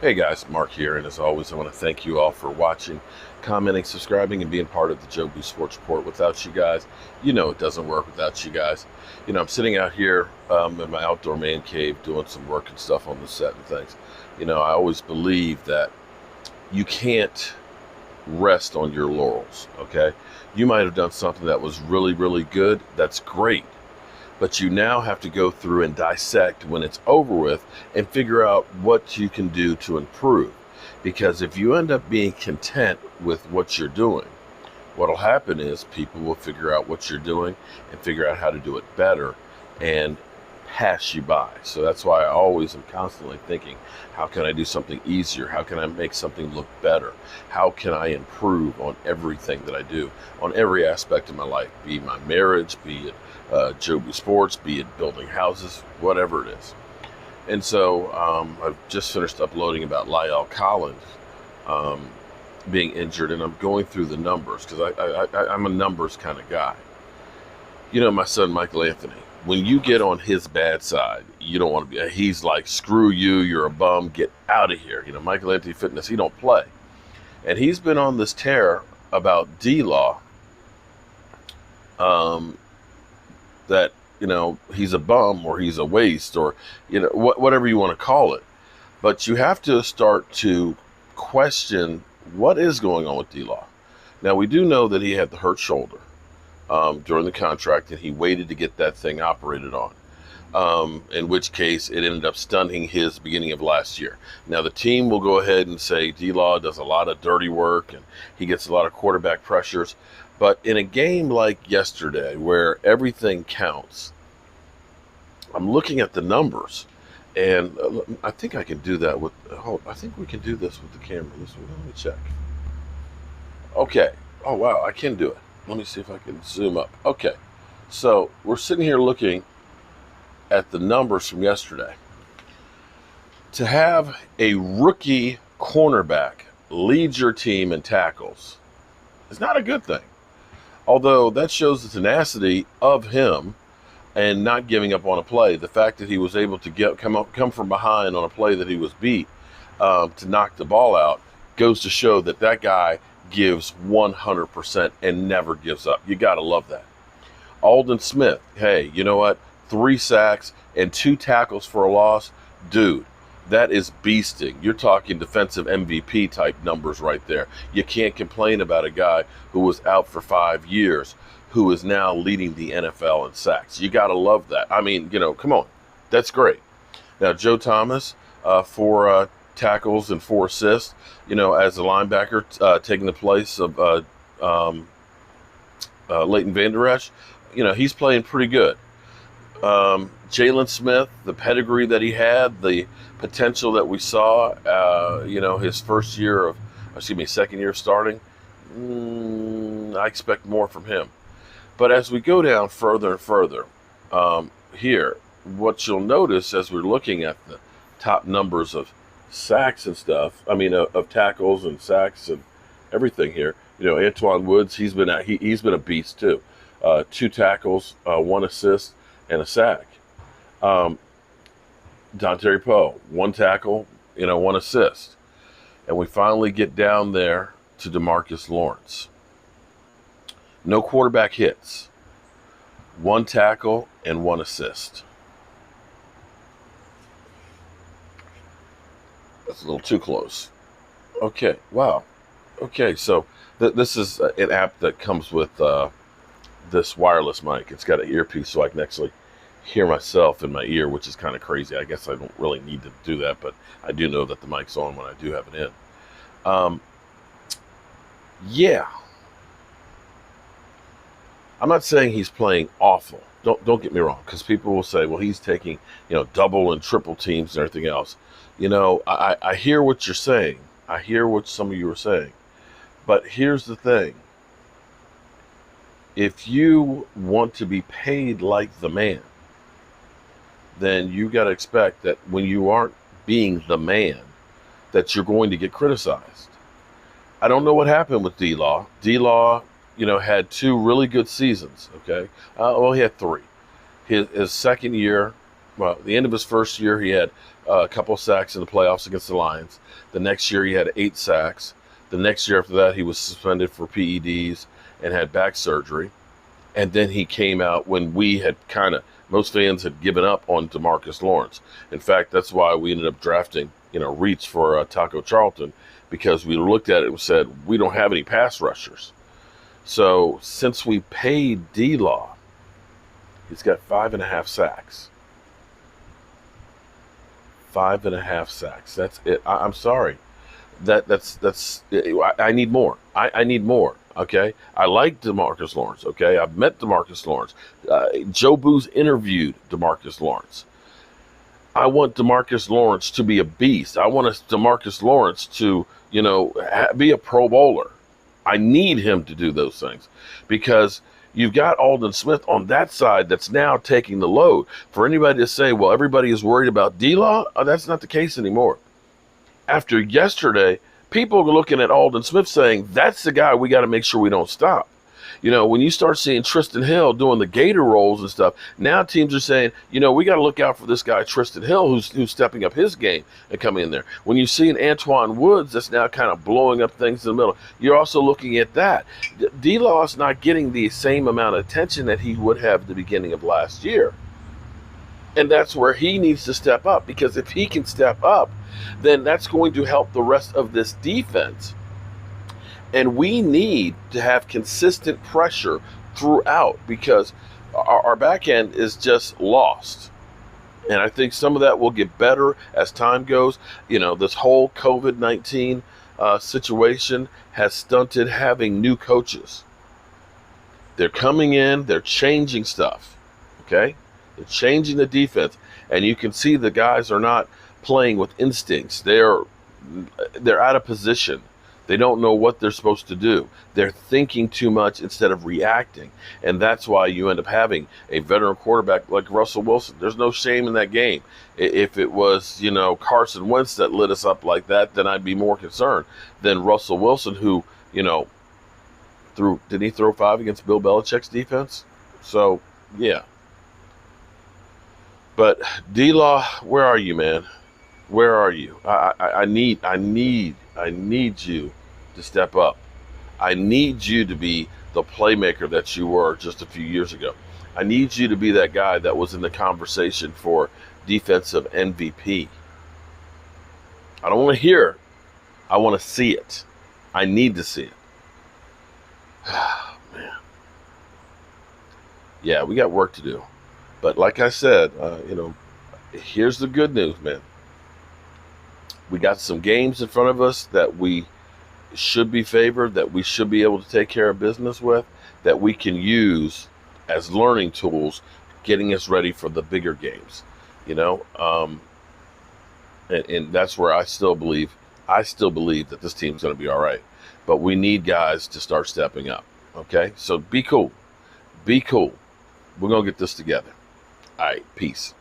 Hey guys, Mark here, and as always, I want to thank you all for watching, commenting, subscribing, and being part of the Joe B Sports Report. Without you guys, it doesn't work without you guys. I'm sitting out here in my outdoor man cave doing some work and stuff on the set and things. I always believe that you can't rest on your laurels, okay? You might have done something that was really, really good. That's great. But you now have to go through and dissect when it's over with and figure out what you can do to improve. Because if you end up being content with what you're doing, what'll happen is people will figure out what you're doing and figure out how to do it better and pass you by. So that's why I always am constantly thinking, how can I do something easier? How can I make something look better? How can I improve on everything that I do, on every aspect of my life, be it my marriage, be it Joe B Sports, be it building houses, whatever it is. And so I've just finished uploading about Lyle Collins being injured, and I'm going through the numbers because I'm a numbers kind of guy. My son Michael Anthony, when you get on his bad side, you don't want to be. He's like, screw you, you're a bum, get out of here. Michael Anthony Fitness, he don't play, and he's been on this tear about D-Law. That he's a bum or he's a waste or whatever you want to call it, but you have to start to question what is going on with D-Law. Now we do know that he had the hurt shoulder during the contract, and he waited to get that thing operated on. In which case it ended up stunting his beginning of last year. Now the team will go ahead and say D-Law does a lot of dirty work and he gets a lot of quarterback pressures. But in a game like yesterday where everything counts, I'm looking at the numbers, and I think I can do that with. I think we can do this with the camera. Let me check. Okay. Oh wow, I can do it. Let me see if I can zoom up. Okay. So we're sitting here looking at the numbers from yesterday. To have a rookie cornerback lead your team in tackles is not a good thing. Although that shows the tenacity of him and not giving up on a play. The fact that he was able to come from behind on a play that he was beat to knock the ball out goes to show that guy gives 100% and never gives up. You got to love that. Aldon Smith, hey, you know what? 3 sacks and 2 tackles for a loss. Dude, that is beasting. You're talking defensive MVP type numbers right there. You can't complain about a guy who was out for 5 years who is now leading the NFL in sacks. You got to love that. I mean, come on. That's great. Now, Joe Thomas, 4 tackles and 4 assists, as a linebacker, taking the place of Leighton Vander Esch. He's playing pretty good. Jalen Smith, the pedigree that he had, the potential that we saw, his second year starting, I expect more from him. But as we go down further and further here, what you'll notice as we're looking at the top numbers of sacks and stuff, of tackles and sacks and everything here, Antoine Woods, he's been a beast too. 2 tackles, 1 assist, and a sack. Dontari Poe, 1 tackle, 1 assist. And we finally get down there to DeMarcus Lawrence. No quarterback hits. 1 tackle and 1 assist. That's a little too close. Okay, wow. Okay, so this is an app that comes with this wireless mic. It's got an earpiece so I can actually hear myself in my ear, which is kind of crazy. I guess I don't really need to do that, but I do know that the mic's on when I do have it in. Yeah. I'm not saying he's playing awful. Don't get me wrong, because people will say, well, he's taking, double and triple teams and everything else. I hear what you're saying. I hear what some of you are saying. But here's the thing. If you want to be paid like the man, then you got to expect that when you aren't being the man, that you're going to get criticized. I don't know what happened with D-Law. D-Law, had 2 really good seasons, okay? He had 3. His second year, well, the end of his first year, he had a couple of sacks in the playoffs against the Lions. The next year he had 8 sacks. The next year after that he was suspended for PEDs and had back surgery. And then he came out when we had most fans had given up on DeMarcus Lawrence. In fact, that's why we ended up drafting, Reach for Taco Charlton, because we looked at it and said, we don't have any pass rushers. So since we paid D-Law, he's got 5.5 sacks. 5.5 sacks. That's it. I'm sorry. That's. I need more. I need more. Okay. I like DeMarcus Lawrence. Okay. I've met DeMarcus Lawrence. Joe Boo's interviewed DeMarcus Lawrence. I want DeMarcus Lawrence to be a beast. I want DeMarcus Lawrence to, be a Pro Bowler. I need him to do those things because you've got Aldon Smith on that side that's now taking the load. For anybody to say, well, everybody is worried about D-Law, that's not the case anymore. After yesterday, people are looking at Aldon Smith saying, that's the guy we got to make sure we don't stop. When you start seeing Tristan Hill doing the Gator rolls and stuff, now teams are saying, we got to look out for this guy, Tristan Hill, who's stepping up his game and coming in there. When you see an Antoine Woods that's now kind of blowing up things in the middle, you're also looking at that. D-Law is not getting the same amount of attention that he would have at the beginning of last year. And that's where he needs to step up, because if he can step up, then that's going to help the rest of this defense. And we need to have consistent pressure throughout, because our back end is just lost. And I think some of that will get better as time goes. This whole COVID-19 situation has stunted having new coaches. They're coming in, they're changing stuff, okay? They're changing the defense. And you can see the guys are not playing with instincts. They're out of position. They don't know what they're supposed to do. They're thinking too much instead of reacting. And that's why you end up having a veteran quarterback like Russell Wilson. There's no shame in that game. If it was, Carson Wentz that lit us up like that, then I'd be more concerned than Russell Wilson, who, did he throw 5 against Bill Belichick's defense? So, yeah. But D-Law, where are you, man? Where are you? I need you to step up. I need you to be the playmaker that you were just a few years ago. I need you to be that guy that was in the conversation for defensive MVP. I don't want to hear it. I want to see it. I need to see it. Man. Yeah, we got work to do. But like I said, here's the good news, man. We got some games in front of us that we should be favored, that we should be able to take care of business with, that we can use as learning tools, getting us ready for the bigger games, and that's where I still believe that this team's going to be all right. But we need guys to start stepping up, okay? So be cool. Be cool. We're going to get this together. All right, peace.